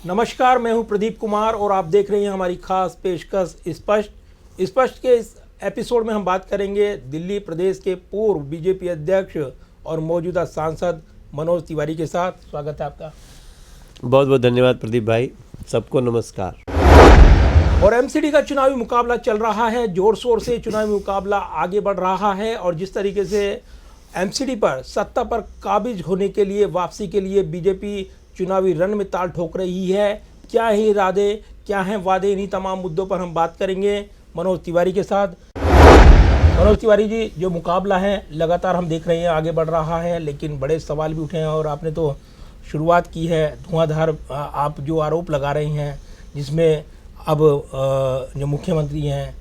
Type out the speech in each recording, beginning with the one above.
नमस्कार, मैं हूं प्रदीप कुमार और आप देख रहे हैं हमारी खास पेशकश स्पष्ट के इस एपिसोड में हम बात करेंगे दिल्ली प्रदेश के पूर्व बीजेपी अध्यक्ष और मौजूदा सांसद मनोज तिवारी के साथ। स्वागत है आपका। बहुत बहुत धन्यवाद प्रदीप भाई, सबको नमस्कार। और एमसीडी का चुनावी मुकाबला चल रहा है, जोर शोर से चुनावी मुकाबला आगे बढ़ रहा है और जिस तरीके से एमसीडी पर सत्ता पर काबिज होने के लिए, वापसी के लिए बीजेपी चुनावी रण में ताल ठोक रही है। क्या है इरादे, क्या हैं वादे, इन्हीं तमाम मुद्दों पर हम बात करेंगे मनोज तिवारी के साथ। मनोज तिवारी जी, जो मुकाबला है लगातार हम देख रहे हैं आगे बढ़ रहा है, लेकिन बड़े सवाल भी उठे हैं और आपने तो शुरुआत की है धुआंधार आप जो आरोप लगा रहे हैं, जिसमें अब जो मुख्यमंत्री हैं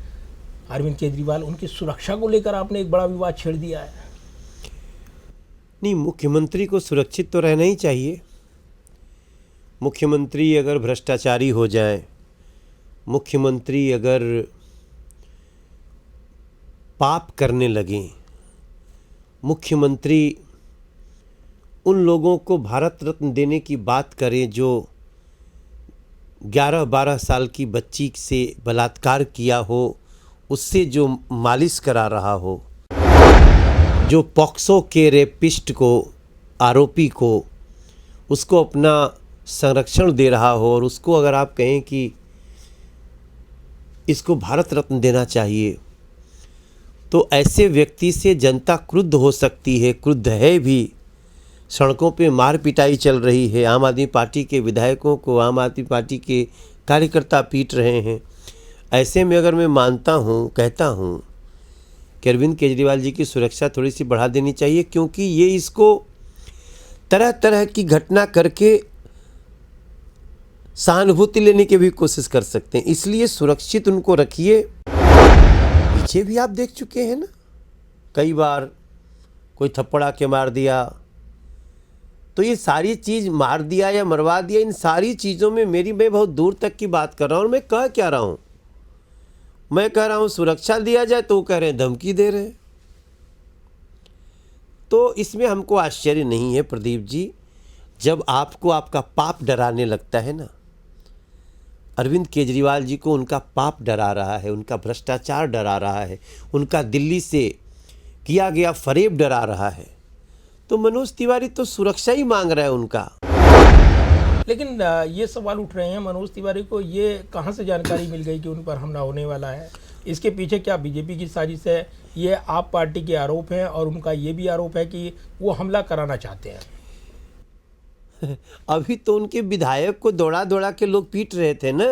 अरविंद केजरीवाल, उनकी सुरक्षा को लेकर आपने एक बड़ा विवाद छेड़ दिया है। नहीं, मुख्यमंत्री को सुरक्षित तो रहना ही चाहिए। मुख्यमंत्री अगर भ्रष्टाचारी हो जाए, मुख्यमंत्री अगर पाप करने लगें, मुख्यमंत्री उन लोगों को भारत रत्न देने की बात करें जो 11-12 साल की बच्ची से बलात्कार किया हो, उससे जो मालिश करा रहा हो, जो पॉक्सो के रेपिस्ट को, आरोपी को, उसको अपना संरक्षण दे रहा हो और उसको अगर आप कहें कि इसको भारत रत्न देना चाहिए, तो ऐसे व्यक्ति से जनता क्रुद्ध हो सकती है, क्रुद्ध है भी। सड़कों पे मार पिटाई चल रही है, आम आदमी पार्टी के विधायकों को आम आदमी पार्टी के कार्यकर्ता पीट रहे हैं। ऐसे में अगर मैं मानता हूँ, कहता हूँ कि अरविंद केजरीवाल जी की सुरक्षा थोड़ी सी बढ़ा देनी चाहिए, क्योंकि ये इसको तरह तरह की घटना करके सहानुभूति लेने की भी कोशिश कर सकते हैं। इसलिए सुरक्षित उनको रखिए। पीछे भी आप देख चुके हैं ना, कई बार कोई थप्पड़ के मार दिया, तो ये सारी चीज़ मार दिया या मरवा दिया, इन सारी चीज़ों में मैं बहुत दूर तक की बात कर रहा हूँ। और मैं कह क्या रहा हूँ, मैं कह रहा हूँ सुरक्षा दिया जाए तो वो कह रहे हैं धमकी दे रहे हैं। तो इसमें हमको आश्चर्य नहीं है प्रदीप जी, जब आपको आपका पाप डराने लगता है ना। अरविंद केजरीवाल जी को उनका पाप डरा रहा है, उनका भ्रष्टाचार डरा रहा है, उनका दिल्ली से किया गया फरेब डरा रहा है, तो मनोज तिवारी तो सुरक्षा ही मांग रहा है उनका। लेकिन ये सवाल उठ रहे हैं, मनोज तिवारी को ये कहाँ से जानकारी मिल गई कि उन पर हमला होने वाला है? इसके पीछे क्या बीजेपी की साजिश है? ये आप पार्टी के आरोप हैं और उनका ये भी आरोप है कि वो हमला कराना चाहते हैं। अभी तो उनके विधायक को दौड़ा दौड़ा के लोग पीट रहे थे ना।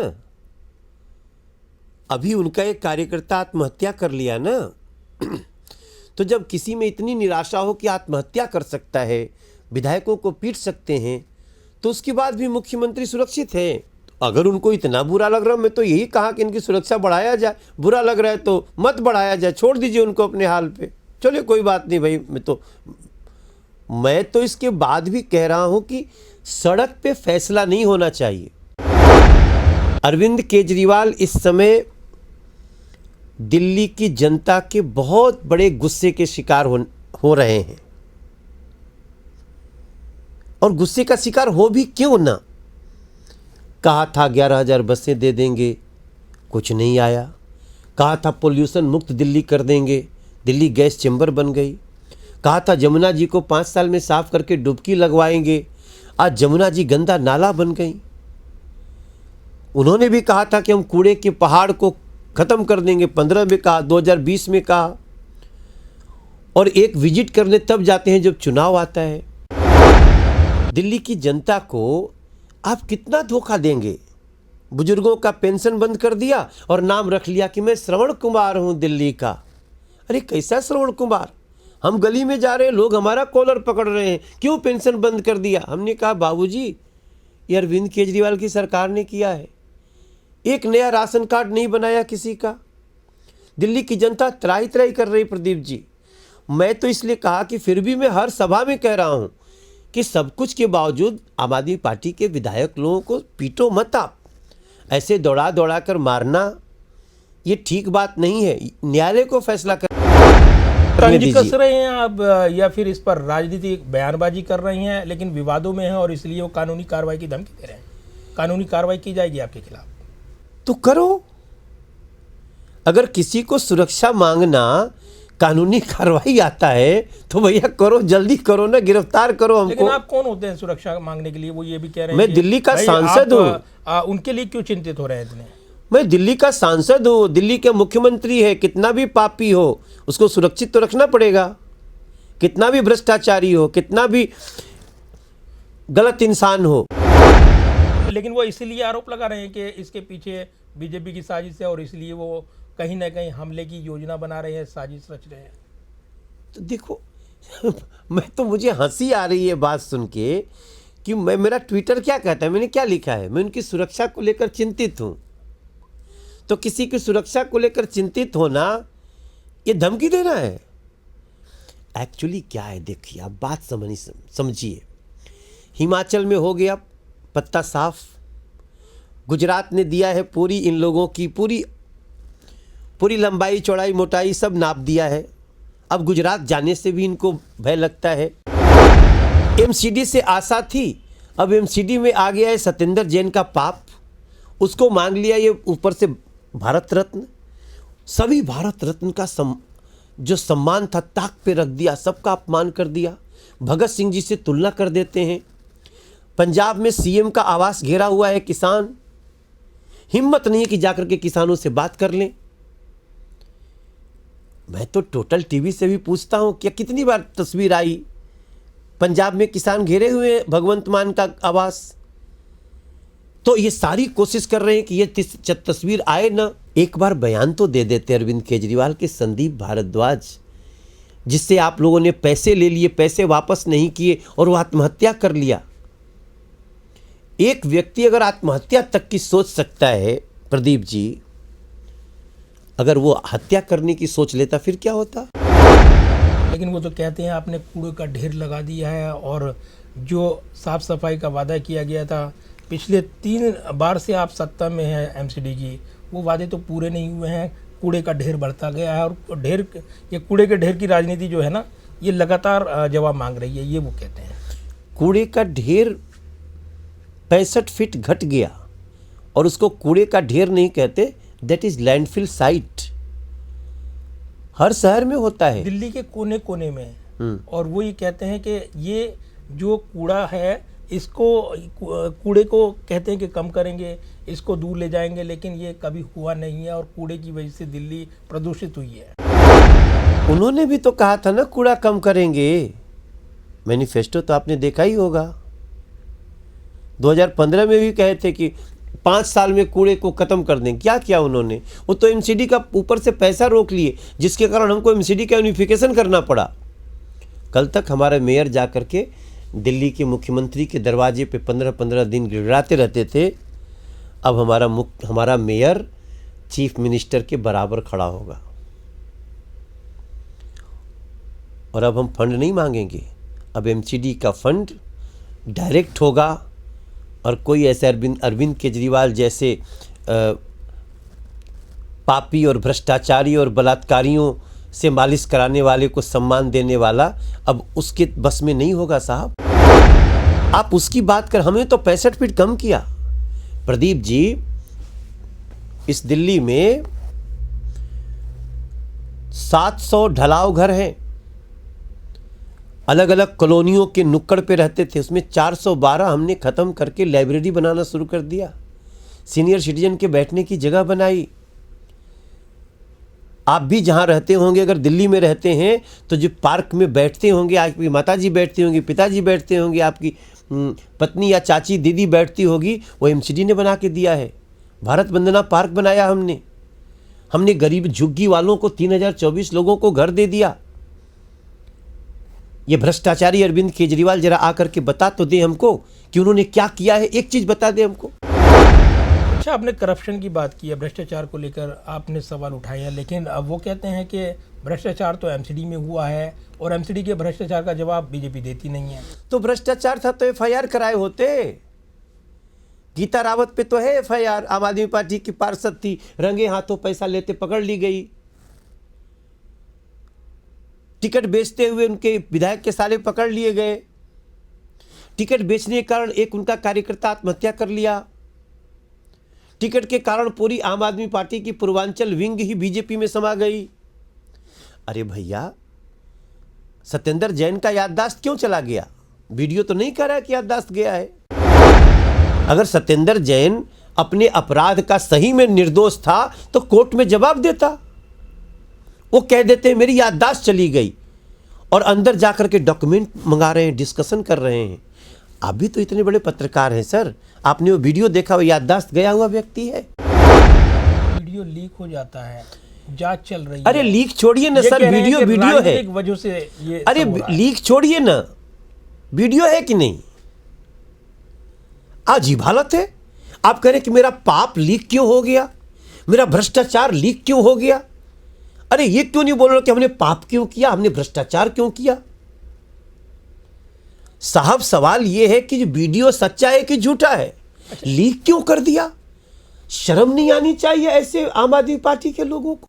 अभी उनका एक कार्यकर्ता आत्महत्या कर लिया ना। तो जब किसी में इतनी निराशा हो कि आत्महत्या कर सकता है, विधायकों को पीट सकते हैं, तो उसके बाद भी मुख्यमंत्री सुरक्षित है। अगर उनको इतना बुरा लग रहा है, मैं तो यही कहा कि इनकी सुरक्षा बढ़ाया जाए। बुरा लग रहा है तो मत बढ़ाया जाए, छोड़ दीजिए उनको अपने हाल पे। चलिए कोई बात नहीं भाई, मैं तो इसके बाद भी कह रहा हूं कि सड़क पे फैसला नहीं होना चाहिए। अरविंद केजरीवाल इस समय दिल्ली की जनता के बहुत बड़े गुस्से के शिकार हो रहे हैं। और गुस्से का शिकार हो भी क्यों ना। कहा था 11,000 बसें दे देंगे, कुछ नहीं आया। कहा था पोल्यूशन मुक्त दिल्ली कर देंगे, दिल्ली गैस चैम्बर बन गई। कहा था जमुना जी को 5 साल में साफ करके डुबकी लगवाएंगे, आज जमुना जी गंदा नाला बन गई। उन्होंने भी कहा था कि हम कूड़े के पहाड़ को ख़त्म कर देंगे, 15 में कहा, 2020 में कहा। और एक विजिट करने तब जाते हैं जब चुनाव आता है। दिल्ली की जनता को आप कितना धोखा देंगे। बुजुर्गों का पेंशन बंद कर दिया और नाम रख लिया कि मैं श्रवण कुमार हूं दिल्ली का। अरे कैसा श्रवण कुमार? हम गली में जा रहे हैं, लोग हमारा कॉलर पकड़ रहे हैं, क्यों पेंशन बंद कर दिया? हमने कहा बाबूजी, ये अरविंद केजरीवाल की सरकार ने किया है। एक नया राशन कार्ड नहीं बनाया किसी का। दिल्ली की जनता त्राही त्राही कर रही प्रदीप जी। मैं तो इसलिए कहा कि फिर भी मैं हर सभा में कह रहा हूं कि सब कुछ के बावजूद आम आदमी पार्टी के विधायक लोगों को पीटो मत। आप ऐसे दौड़ा दौड़ा कर मारना ये ठीक बात नहीं है। न्यायालय को फैसला कर कस रहे हैं आप, या फिर इस पर राजनीतिक बयानबाजी कर रहे हैं, लेकिन विवादों में है और इसलिए वो कानूनी कार्रवाई की धमकी दे रहे हैं। कानूनी कार्रवाई की जाएगी आपके खिलाफ? तो करो। अगर किसी को सुरक्षा मांगना कानूनी कार्रवाई आता है तो भैया करो, जल्दी करो ना, गिरफ्तार करो लेकिन हमको। आप कौन होते हैं सुरक्षा मांगने के लिए? वो ये भी कह रहे हैं मैं कि दिल्ली का भाई सांसद आप, उनके लिए क्यों चिंतित हो रहे हैं इतने? मैं दिल्ली का सांसद हूँ, दिल्ली के मुख्यमंत्री है, कितना भी पापी हो उसको सुरक्षित तो रखना पड़ेगा, कितना भी भ्रष्टाचारी हो, कितना भी गलत इंसान हो। लेकिन वो इसीलिए आरोप लगा रहे हैं कि इसके पीछे बीजेपी की साजिश है और इसलिए वो कहीं ना कहीं हमले की योजना बना रहे हैं, साजिश रच रहे हैं। तो देखो मुझे हंसी आ रही है बात सुन के कि मेरा ट्विटर क्या कहता है, मैंने क्या लिखा है, मैं उनकी सुरक्षा को लेकर चिंतित हूँ। तो किसी की सुरक्षा को लेकर चिंतित होना ये धमकी देना है? एक्चुअली क्या है, देखिए आप बात समझिए। हिमाचल में हो गया पत्ता साफ, गुजरात ने दिया है पूरी इन लोगों की पूरी लंबाई चौड़ाई मोटाई सब नाप दिया है। अब गुजरात जाने से भी इनको भय लगता है। एमसीडी से आशा थी, अब एमसीडी में आ गया है सत्येंद्र जैन का पाप, उसको मांग लिया ये ऊपर से भारत रत्न। सभी भारत रत्न का जो सम्मान था ताक पे रख दिया, सबका अपमान कर दिया। भगत सिंह जी से तुलना कर देते हैं। पंजाब में सीएम का आवास घेरा हुआ है किसान, हिम्मत नहीं है कि जाकर के किसानों से बात कर लें। मैं तो टोटल टीवी से भी पूछता हूं कि कितनी बार तस्वीर आई, पंजाब में किसान घेरे हुए हैं भगवंत मान का आवास। तो ये सारी कोशिश कर रहे हैं कि ये तस्वीर आए ना। एक बार बयान तो दे देते अरविंद केजरीवाल के संदीप भारद्वाज, जिससे आप लोगों ने पैसे ले लिए, पैसे वापस नहीं किए और वो आत्महत्या कर लिया। एक व्यक्ति अगर आत्महत्या तक की सोच सकता है प्रदीप जी, अगर वो हत्या करने की सोच लेता फिर क्या होता? लेकिन वो तो कहते हैं आपने कूड़े का ढेर लगा दिया है और जो साफ सफाई का वादा किया गया था, पिछले 3 बार से आप सत्ता में हैं एमसीडी की, वो वादे तो पूरे नहीं हुए हैं। कूड़े का ढेर बढ़ता गया है और ये कूड़े के ढेर की राजनीति जो है ना, ये लगातार जवाब मांग रही है, ये वो कहते हैं। कूड़े का ढेर 65 फीट घट गया और उसको कूड़े का ढेर नहीं कहते, दैट इज लैंडफिल साइट। हर शहर में होता है, दिल्ली के कोने कोने में। और वो ये कहते हैं कि ये जो कूड़ा है, इसको कूड़े को कहते हैं कि कम करेंगे, इसको दूर ले जाएंगे, लेकिन ये कभी हुआ नहीं है और कूड़े की वजह से दिल्ली प्रदूषित हुई है। उन्होंने भी तो कहा था ना कूड़ा कम करेंगे, मैनिफेस्टो तो आपने देखा ही होगा। 2015 में भी कहे थे कि 5 साल में कूड़े को खत्म कर दें। क्या किया उन्होंने? वो तो एमसीडी का ऊपर से पैसा रोक लिए, जिसके कारण हमको एमसीडी का यूनिफिकेशन करना पड़ा। कल तक हमारे मेयर जा कर के दिल्ली के मुख्यमंत्री के दरवाजे पे 15-15 दिन गिड़गिड़ाते रहते थे। अब हमारा मेयर चीफ मिनिस्टर के बराबर खड़ा होगा और अब हम फंड नहीं मांगेंगे, अब एमसीडी का फंड डायरेक्ट होगा और कोई ऐसे अरविंद केजरीवाल जैसे पापी और भ्रष्टाचारी और बलात्कारियों से मालिश कराने वाले को सम्मान देने वाला अब उसके बस में नहीं होगा साहब। आप उसकी बात कर, हमें तो 65 फीट कम किया प्रदीप जी। इस दिल्ली में 700 ढलाव घर हैं, अलग अलग कॉलोनियों के नुक्कड़ पे रहते थे, उसमें 412 हमने ख़त्म करके लाइब्रेरी बनाना शुरू कर दिया, सीनियर सिटीजन के बैठने की जगह बनाई। आप भी जहाँ रहते होंगे, अगर दिल्ली में रहते हैं तो जो पार्क में बैठते होंगे, आपकी माताजी बैठती होंगी, पिताजी बैठते होंगे, आपकी पत्नी या चाची दीदी बैठती होगी, वो एमसीडी ने बना के दिया है। भारत वंदना पार्क बनाया हमने गरीब झुग्गी वालों को 3024 लोगों को घर दे दिया। ये भ्रष्टाचारी अरविंद केजरीवाल जरा आकर के बता तो दे हमको कि उन्होंने क्या किया है, एक चीज बता दे हमको। अच्छा, आपने करप्शन की बात की है, भ्रष्टाचार को लेकर आपने सवाल उठाए हैं, लेकिन अब वो कहते हैं कि भ्रष्टाचार तो एमसीडी में हुआ है और एमसीडी के भ्रष्टाचार का जवाब बीजेपी देती नहीं है। तो भ्रष्टाचार था तो एफआईआर कराए होते। गीता रावत पे तो है एफआईआर, आम आदमी पार्टी की पार्षद थी, रंगे हाथों पैसा लेते पकड़ ली गई। टिकट बेचते हुए उनके विधायक के साले पकड़ लिए गए। टिकट बेचने के कारण एक उनका कार्यकर्ता आत्महत्या कर लिया। टिकट के कारण पूरी आम आदमी पार्टी की पूर्वांचल विंग ही बीजेपी में समा गई। अरे भैया, सत्येंद्र जैन का याददाश्त क्यों चला गया? वीडियो तो नहीं कह रहा है कि याददाश्त गया है। अगर सत्येंद्र जैन अपने अपराध का सही में निर्दोष था तो कोर्ट में जवाब देता। वो कह देते मेरी याददाश्त चली गई, और अंदर जाकर के डॉक्यूमेंट मंगा रहे हैं, डिस्कशन कर रहे हैं। आप भी तो इतने बड़े पत्रकार हैं सर, आपने वो वीडियो देखा, वो याददाश्त गया हुआ व्यक्ति है। वीडियो लीक हो जाता है, जांच चल रही है। अरे लीक छोड़िए ना सर, वीडियो है। वजह से ये अरे लीक छोड़िए ना, वीडियो है कि नहीं? अजीब हालत है। आप कह रहे कि मेरा पाप लीक क्यों हो गया, मेरा भ्रष्टाचार लीक क्यों हो गया। अरे ये क्यों नहीं बोल रहे कि हमने पाप क्यों किया, हमने भ्रष्टाचार क्यों किया? साहब सवाल यह है कि वीडियो सच्चा है कि झूठा है, लीक क्यों कर दिया? शर्म नहीं आनी चाहिए ऐसे आम आदमी पार्टी के लोगों को।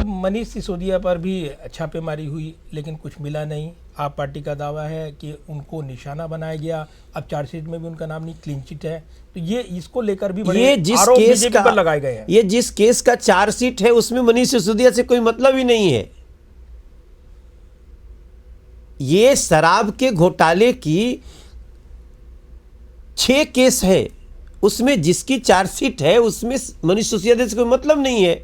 मनीष सिसोदिया पर भी छापेमारी हुई लेकिन कुछ मिला नहीं। आप पार्टी का दावा है कि उनको निशाना बनाया गया। अब चार्जशीट में भी उनका नाम नहीं, क्लीन चिट है। तो ये इसको लेकर भी बड़े आरोप बीजेपी पर लगाए गए हैं। ये जिस केस का चार्जशीट है उसमें मनीष सिसोदिया से कोई मतलब ही नहीं है। ये शराब के घोटाले की 6 केस है, उसमें जिसकी चार्जशीट है उसमें मनीष सिसोदिया से कोई मतलब नहीं है।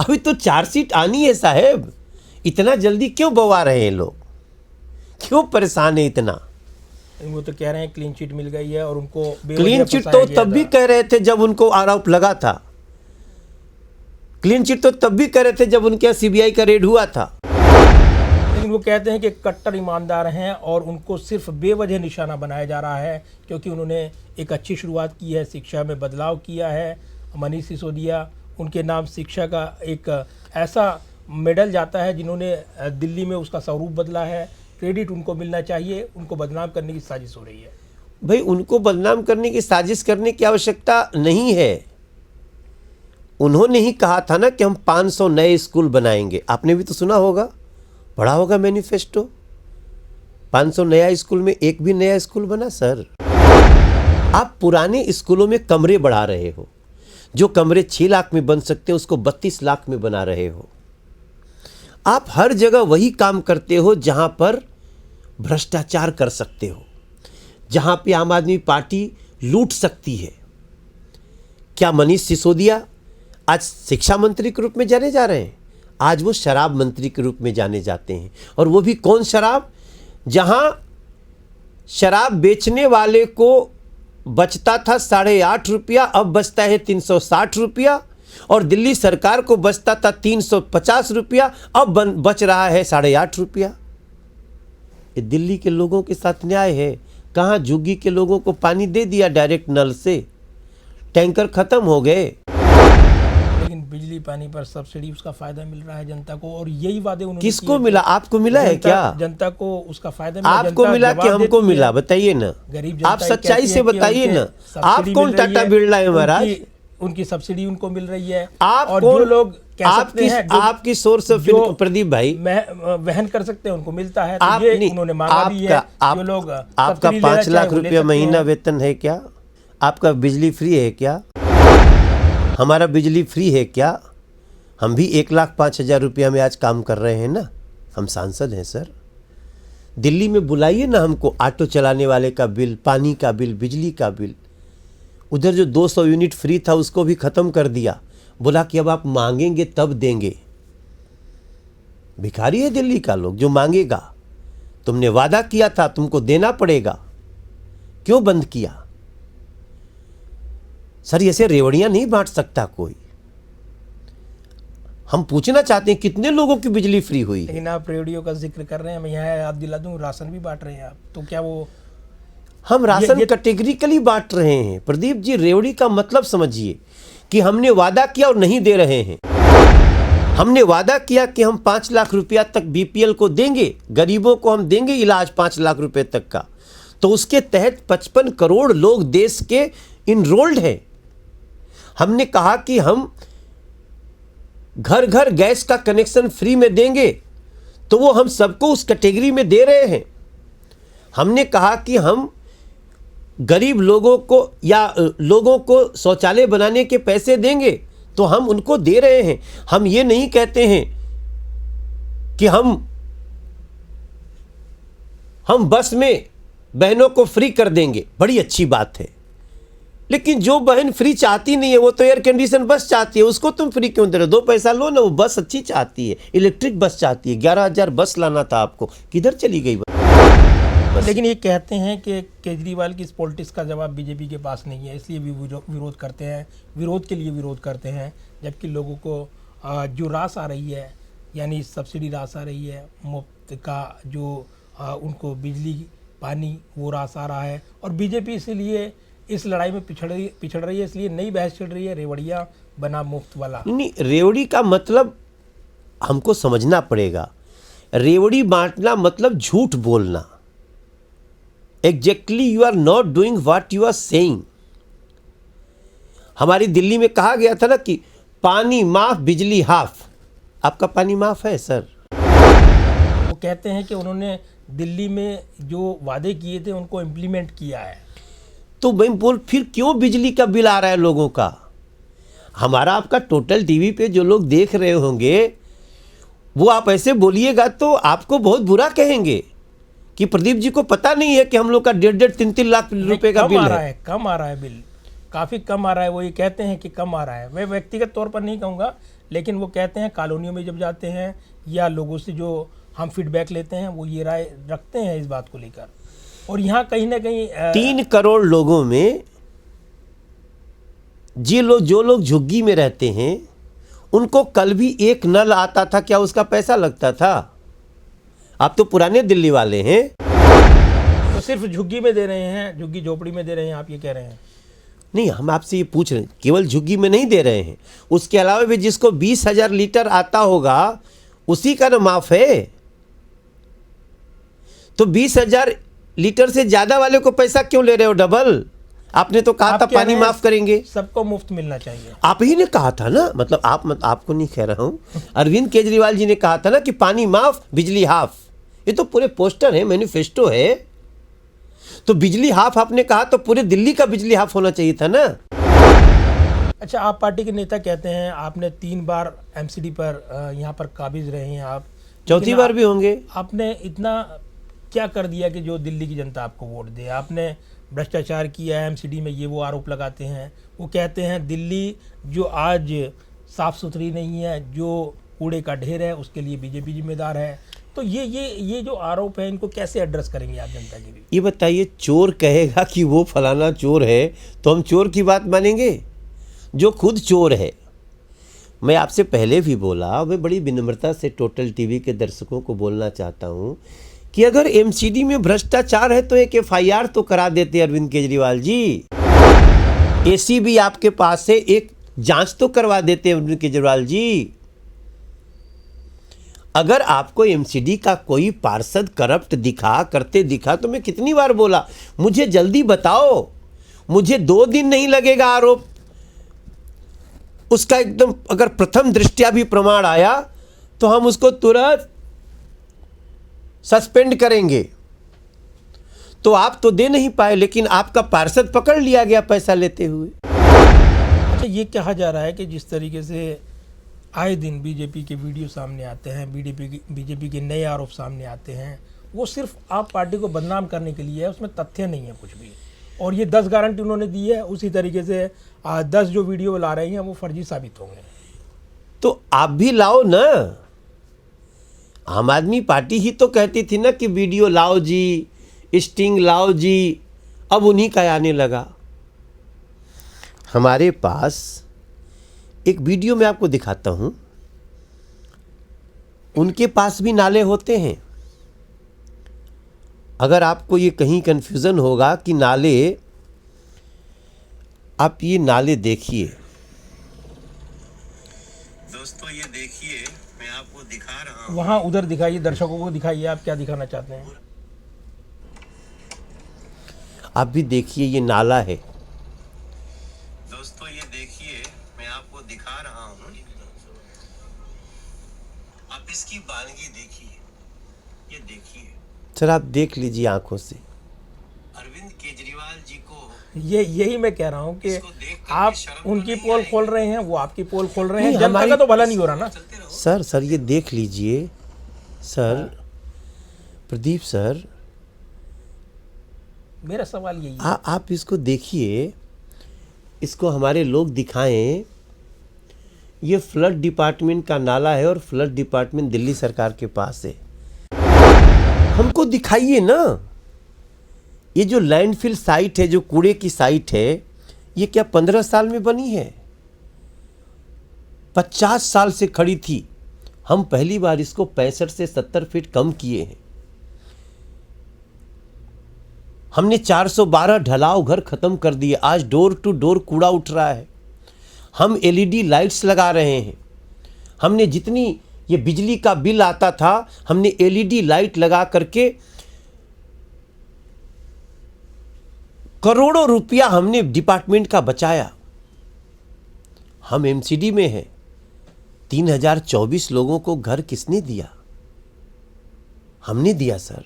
अभी तो चार्जशीट आनी है साहब, इतना जल्दी क्यों बवा रहे हैं लोग, क्यों परेशान है इतना? वो तो कह रहे हैं क्लीन चिट मिल गई है और उनको क्लीन चिट तो तब भी कह रहे थे जब उनको आरोप लगा था। क्लीन चिट तो तब भी कह रहे थे जब उनके सीबीआई का रेड हुआ था। लेकिन वो कहते हैं कि कट्टर ईमानदार हैं और उनको सिर्फ बेवजह निशाना बनाया जा रहा है क्योंकि उन्होंने एक अच्छी शुरुआत की है, शिक्षा में बदलाव किया है। मनीष सिसोदिया, उनके नाम शिक्षा का एक ऐसा मेडल जाता है जिन्होंने दिल्ली में उसका स्वरूप बदला है। क्रेडिट उनको मिलना चाहिए। उनको बदनाम करने की साजिश हो रही है। भाई उनको बदनाम करने की साजिश करने की आवश्यकता नहीं है। उन्होंने ही कहा था ना कि हम 500 नए स्कूल बनाएंगे। आपने भी तो सुना होगा, पढ़ा होगा मैनिफेस्टो। 500 नया स्कूल में एक भी नया स्कूल बना सर। आप पुराने स्कूलों में कमरे बढ़ा रहे हो। जो कमरे 6 लाख में बन सकते हैं उसको 32 लाख में बना रहे हो। आप हर जगह वही काम करते हो जहां पर भ्रष्टाचार कर सकते हो, जहां पे आम आदमी पार्टी लूट सकती है। क्या मनीष सिसोदिया आज शिक्षा मंत्री के रूप में जाने जा रहे हैं? आज वो शराब मंत्री के रूप में जाने जाते हैं। और वो भी कौन शराब? जहां शराब बेचने वाले को बचता था 8.5 रुपया, अब बचता है 360 रुपया। और दिल्ली सरकार को बचता था 350 रुपया, अब बच रहा है 8.5 रुपया। ये दिल्ली के लोगों के साथ न्याय है? कहाँ झुग्गी के लोगों को पानी दे दिया डायरेक्ट नल से, टैंकर खत्म हो गए। लेकिन बिजली पानी पर सब्सिडी, उसका फायदा मिल रहा है जनता को। और यही वादे उन्होंने किसको मिला? आपको मिला है क्या? जनता को उसका फायदा मिला। आपको मिला कि हमको मिला? बताइए ना, गरीब आप सच्चाई से बताइए ना। आप कौन टाटा बिरला है महाराज? उनकी सब्सिडी उनको मिल रही है। आप और जो लोग कह सकते हैं आपकी सोर्स ऑफ प्रदीप भाई वहन कर सकते हैं, उनको मिलता है। आप तो ये उन्होंने मांगा भी है। जो लोग आपका 5 लाख रुपया महीना वेतन है क्या? आपका बिजली फ्री है क्या? हमारा बिजली फ्री है क्या? हम भी 1,05,000 रुपया में आज काम कर रहे हैं ना। हम सांसद हैं सर। दिल्ली में बुलाइए ना हमको, ऑटो चलाने वाले का बिल, पानी का बिल, बिजली का बिल। उधर जो 200 यूनिट फ्री था उसको भी ख़त्म कर दिया। बोला कि अब आप मांगेंगे तब देंगे। भिखारी है दिल्ली का लोग जो मांगेगा। तुमने वादा किया था, तुमको देना पड़ेगा। क्यों बंद किया? सर ऐसे रेवड़ियां नहीं बांट सकता कोई। हम पूछना चाहते हैं कितने लोगों की बिजली फ्री हुई है? लेकिन आप रेडियो का जिक्र कर रहे हैं, मैं यहाँ याद दिला दूं, राशन भी बांट रहे हैं आप। तो क्या वो हम राशन कैटेगरिकली बांट रहे हैं? प्रदीप जी, रेवड़ी का मतलब समझिए कि हमने वादा किया और नहीं दे रहे हैं। हमने वादा किया कि हम 5 लाख रुपया तक बीपीएल को देंगे, गरीबों को हम देंगे इलाज 5 लाख रुपए तक का। तो उसके तहत 55 करोड़ लोग देश के इनरोल्ड हैं। हमने कहा कि हम घर घर गैस का कनेक्शन फ्री में देंगे, तो वो हम सबको उस कैटेगरी में दे रहे हैं। हमने कहा कि हम गरीब लोगों को या लोगों को शौचालय बनाने के पैसे देंगे तो हम उनको दे रहे हैं। हम ये नहीं कहते हैं कि हम बस में बहनों को फ्री कर देंगे, बड़ी अच्छी बात है, लेकिन जो बहन फ्री चाहती नहीं है वो तो एयर कंडीशन बस चाहती है, उसको तुम फ्री क्यों दे रहे हो? 2 पैसा लो ना, वो बस अच्छी चाहती है, इलेक्ट्रिक बस चाहती है। 11,000 बस लाना था आपको, किधर चली गई बस? लेकिन ये कहते हैं कि केजरीवाल की इस पॉलिटिक्स का जवाब बीजेपी के पास नहीं है, इसलिए भी विरोध करते हैं, विरोध के लिए विरोध करते हैं। जबकि लोगों को जो रास आ रही है, यानी सब्सिडी रास आ रही है, मुफ्त का जो उनको बिजली पानी वो रास आ रहा है, और बीजेपी इसलिए इस लड़ाई में पिछड़ रही है, इसलिए नई बहस चल रही है, रेवड़िया बना मुफ्त वाला। नहीं, रेवड़ी का मतलब हमको समझना पड़ेगा। रेवड़ी बांटना मतलब झूठ बोलना। Exactly you are not doing what you are saying. हमारी दिल्ली में कहा गया था ना कि पानी माफ बिजली हाफ। आपका पानी माफ है सर? वो कहते हैं कि उन्होंने दिल्ली में जो वादे किए थे उनको इम्प्लीमेंट किया है। तो मैं बोल फिर क्यों बिजली का बिल आ रहा है लोगों का? हमारा आपका टोटल टीवी पे जो लोग देख रहे होंगे वो आप ऐसे बोलिएगा तो आपको बहुत बुरा कहेंगे कि प्रदीप जी को पता नहीं है कि हम लोग का 1.5 3 लाख रुपए का बिल है। कम आ रहा है बिल, काफ़ी कम आ रहा है। वो ये कहते हैं कि कम आ रहा है। मैं व्यक्तिगत तौर पर नहीं कहूँगा, लेकिन वो कहते हैं कॉलोनियों में जब जाते हैं या लोगों से जो हम फीडबैक लेते हैं वो ये राय रखते हैं इस बात को लेकर। और यहाँ कहीं ना कहीं 3 करोड़ लोगों में जो लोग झुग्गी में रहते हैं उनको कल भी एक नल आता था, क्या उसका पैसा लगता था? आप तो पुराने दिल्ली वाले हैं। तो सिर्फ झुग्गी में दे रहे हैं, झुग्गी झोपड़ी में दे रहे हैं, आप ये कह रहे हैं? नहीं, हम आपसे ये पूछ रहे हैं, केवल झुग्गी में नहीं दे रहे हैं, उसके अलावा भी जिसको 20,000 लीटर आता होगा उसी का ना माफ है। तो 20,000 लीटर से ज्यादा वाले को पैसा क्यों ले रहे हो डबल? आपने तो कहा था पानी माफ करेंगे, सबको मुफ्त मिलना चाहिए। आप ही ने कहा था ना, मतलब आपको नहीं कह रहा हूं, अरविंद केजरीवाल जी ने कहा था ना कि पानी माफ बिजली हाफ। ये तो पूरे पोस्टर है, मैनिफेस्टो है। तो बिजली हाफ आपने कहा तो पूरे दिल्ली का बिजली हाफ होना चाहिए था ना। अच्छा, आप पार्टी के नेता कहते हैं आपने 3 बार एमसीडी पर यहाँ पर काबिज रहे हैं आप, 4थी बार भी होंगे। आपने इतना क्या कर दिया कि जो दिल्ली की जनता आपको वोट दे? आपने भ्रष्टाचार किया है एमसीडी में, ये वो आरोप लगाते हैं। वो कहते हैं दिल्ली जो आज साफ सुथरी नहीं है, जो कूड़े का ढेर है, उसके लिए बीजेपी जिम्मेदार है। तो ये जो आरोप है इनको कैसे एड्रेस करेंगे आप जनता के लिए? ये बताइए, चोर कहेगा कि वो फलाना चोर है तो हम चोर की बात मानेंगे जो खुद चोर है? मैं आपसे पहले भी बोला, मैं बड़ी विनम्रता से टोटल टीवी के दर्शकों को बोलना चाहता हूँ कि अगर एमसीडी में भ्रष्टाचार है तो एक एफआईआर तो करा देते अरविंद केजरीवाल जी। एसीबी आपके पास है, एक जांच तो करवा देते अरविंद केजरीवाल जी। अगर आपको एमसीडी का कोई पार्षद करप्ट करते दिखा तो मैं कितनी बार बोला मुझे जल्दी बताओ, मुझे 2 दिन नहीं लगेगा आरोप उसका, एकदम अगर प्रथम दृष्टया भी प्रमाण आया तो हम उसको तुरंत सस्पेंड करेंगे। तो आप तो दे नहीं पाए, लेकिन आपका पार्षद पकड़ लिया गया पैसा लेते हुए। अच्छा, ये कहा जा रहा है कि जिस तरीके से आए दिन बीजेपी के वीडियो सामने आते हैं, बीजेपी के नए आरोप सामने आते हैं, वो सिर्फ आप पार्टी को बदनाम करने के लिए है, उसमें तथ्य नहीं है कुछ भी। और ये 10 गारंटी उन्होंने दी है, उसी तरीके से 10 जो वीडियो ला रही हैं वो फर्जी साबित होंगे। तो आप भी लाओ ना। आम आदमी पार्टी ही तो कहती थी ना कि वीडियो लाओ जी, स्टिंग लाओ जी, अब उन्हीं का आने लगा। हमारे पास एक वीडियो मैं आपको दिखाता हूं, उनके पास भी नाले होते हैं। अगर आपको ये कहीं कंफ्यूजन होगा कि नाले, आप ये नाले देखिए दोस्तों, ये देखिए मैं आपको दिखा रहा हूँ। वहाँ उधर दिखाइए, दर्शकों को दिखाइए आप क्या दिखाना चाहते हैं। आप भी देखिए, ये नाला है। दोस्तों, ये देखिए मैं आपको दिखा रहा हूँ। आप इसकी बानगी देखिए, ये देखिए। सर आप देख लीजिए आंखों से। अरविंद केजरीवाल जी को यही मैं कह रहा हूँ कि इसको देख करके आप शर्म तो उनकी नहीं पोल आएगी? खोल रहे हैं, वो आपकी पोल खोल रहे हैं, नहीं, जनता हमारी- का तो भला नहीं हो रहा ना। चलते रहो। सर ये देख लीजिए सर, प्रदीप सर, मेरा सवाल यही है। आप इसको देखिए, इसको हमारे लोग दिखाएं। ये फ्लड डिपार्टमेंट का नाला है और फ्लड डिपार्टमेंट दिल्ली सरकार के पास है। हमको दिखाइए ना। ये जो लैंडफिल साइट है, जो कूड़े की साइट है, ये क्या 15 साल में बनी है? 50 साल से खड़ी थी। हम पहली बार इसको 65 से 70 फीट कम किए हैं। हमने 412 ढलाव घर खत्म कर दिए। आज डोर टू डोर कूड़ा उठ रहा है। हम एलईडी लाइट्स लगा रहे हैं। हमने जितनी ये बिजली का बिल आता था, हमने एलईडी लाइट लगा करके करोड़ों रुपया हमने डिपार्टमेंट का बचाया। हम एमसीडी में हैं। 3024 लोगों को घर किसने दिया? हमने दिया सर।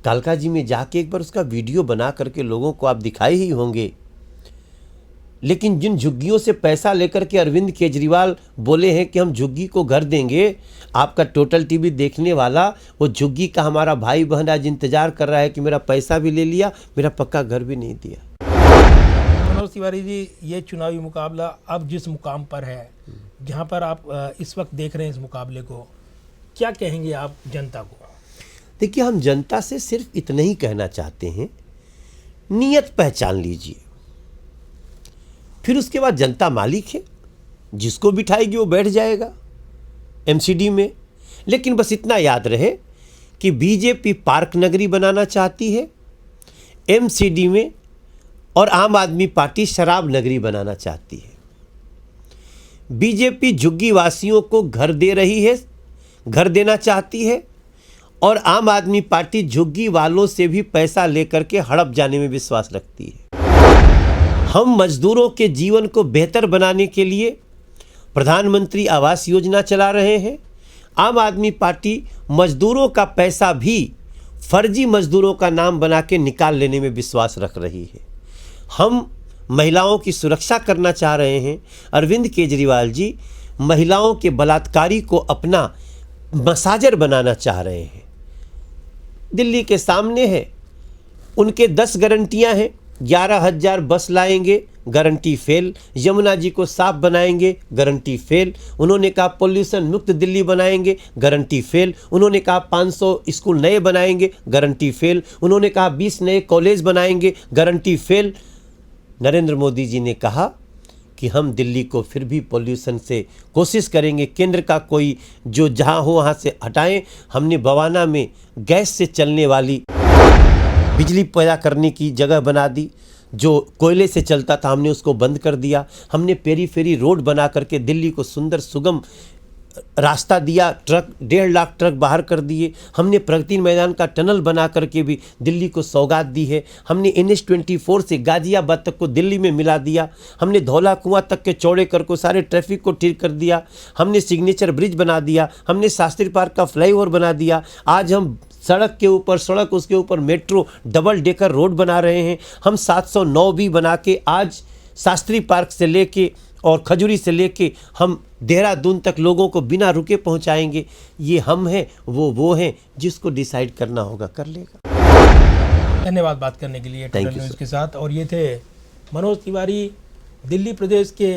कालका जी में जाके एक बार उसका वीडियो बना करके लोगों को आप दिखाए ही होंगे। लेकिन जिन झुग्गियों से पैसा लेकर के अरविंद केजरीवाल बोले हैं कि हम झुग्गी को घर देंगे, आपका टोटल टीवी देखने वाला वो झुग्गी का हमारा भाई बहन आज इंतजार कर रहा है कि मेरा पैसा भी ले लिया, मेरा पक्का घर भी नहीं दिया। मनोज तिवारी जी, ये चुनावी मुकाबला अब जिस मुकाम पर है, जहाँ पर आप इस वक्त देख रहे हैं इस मुकाबले को, क्या कहेंगे आप जनता को? देखिए, हम जनता से सिर्फ इतना ही कहना चाहते हैं, नियत पहचान लीजिए। फिर उसके बाद जनता मालिक है, जिसको बिठाएगी वो बैठ जाएगा एमसीडी में। लेकिन बस इतना याद रहे कि बीजेपी पार्क नगरी बनाना चाहती है एमसीडी में, और आम आदमी पार्टी शराब नगरी बनाना चाहती है। बीजेपी झुग्गी वासियों को घर दे रही है, घर देना चाहती है, और आम आदमी पार्टी झुग्गी वालों से भी पैसा लेकर के हड़प जाने में विश्वास रखती है। हम मजदूरों के जीवन को बेहतर बनाने के लिए प्रधानमंत्री आवास योजना चला रहे हैं। आम आदमी पार्टी मजदूरों का पैसा भी फर्जी मजदूरों का नाम बना के निकाल लेने में विश्वास रख रही है। हम महिलाओं की सुरक्षा करना चाह रहे हैं। अरविंद केजरीवाल जी महिलाओं के बलात्कारी को अपना मसाजर बनाना चाह रहे हैं। दिल्ली के सामने है, उनके 10 गारंटियां हैं। 11,000 बस लाएंगे, गारंटी फेल। यमुना जी को साफ बनाएंगे, गारंटी फेल। उन्होंने कहा पोल्यूशन मुक्त दिल्ली बनाएंगे, गारंटी फेल। उन्होंने कहा 500 स्कूल नए बनाएंगे, गारंटी फेल। उन्होंने कहा 20 नए कॉलेज बनाएंगे, गारंटी फेल। नरेंद्र मोदी जी ने कहा कि हम दिल्ली को फिर भी पोल्यूशन से कोशिश करेंगे, केंद्र का कोई जो जहाँ हो वहाँ से हटाएं। हमने बवाना में गैस से चलने वाली बिजली पैदा करने की जगह बना दी। जो कोयले से चलता था हमने उसको बंद कर दिया। हमने पेरी रोड बना करके दिल्ली को सुंदर सुगम रास्ता दिया। ट्रक 1.5 लाख ट्रक बाहर कर दिए। हमने प्रगति मैदान का टनल बना करके भी दिल्ली को सौगात दी है। हमने NH24 से गाजियाबाद तक को दिल्ली में मिला दिया। हमने धौला कुआं तक के चौड़े कर को सारे ट्रैफिक को ठीक कर दिया। हमने सिग्नेचर ब्रिज बना दिया। हमने शास्त्री पार्क का फ्लाईओवर बना दिया। आज हम सड़क के ऊपर सड़क, उसके ऊपर मेट्रो डबल डेकर रोड बना रहे हैं। हम 709 भी बना के आज शास्त्री पार्क से लेके और खजूरी से लेके हम देहरादून तक लोगों को बिना रुके पहुंचाएंगे। ये हम हैं, वो हैं, जिसको डिसाइड करना होगा कर लेगा। धन्यवाद बात करने के लिए Thank total you, news sir. के साथ। और ये थे मनोज तिवारी, दिल्ली प्रदेश के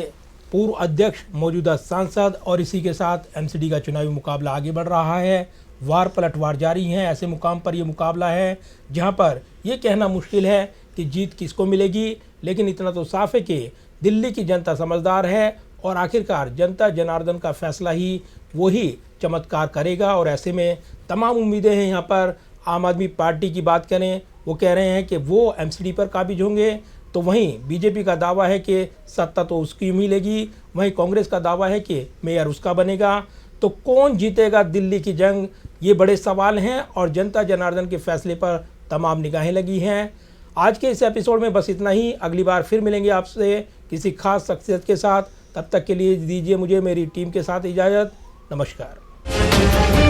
पूर्व अध्यक्ष, मौजूदा सांसद, और इसी के साथ एमसीडी का चुनावी मुकाबला आगे बढ़ रहा है। वार पलटवार जारी हैं। ऐसे मुकाम पर ये मुकाबला है जहां पर ये कहना मुश्किल है कि जीत किसको मिलेगी, लेकिन इतना तो साफ है कि दिल्ली की जनता समझदार है और आखिरकार जनता जनार्दन का फैसला ही वही चमत्कार करेगा। और ऐसे में तमाम उम्मीदें हैं यहाँ पर। आम आदमी पार्टी की बात करें, वो कह रहे हैं कि वो एमसीडी पर काबिज होंगे, तो वहीं बीजेपी का दावा है कि सत्ता तो उसकी मिलेगी, वहीं कांग्रेस का दावा है कि मेयर उसका बनेगा। तो कौन जीतेगा दिल्ली की जंग, ये बड़े सवाल हैं और जनता जनार्दन के फैसले पर तमाम निगाहें लगी हैं। आज के इस एपिसोड में बस इतना ही। अगली बार फिर मिलेंगे आपसे किसी खास शख्सियत के साथ। तब तक के लिए दीजिए मुझे मेरी टीम के साथ इजाज़त। नमस्कार।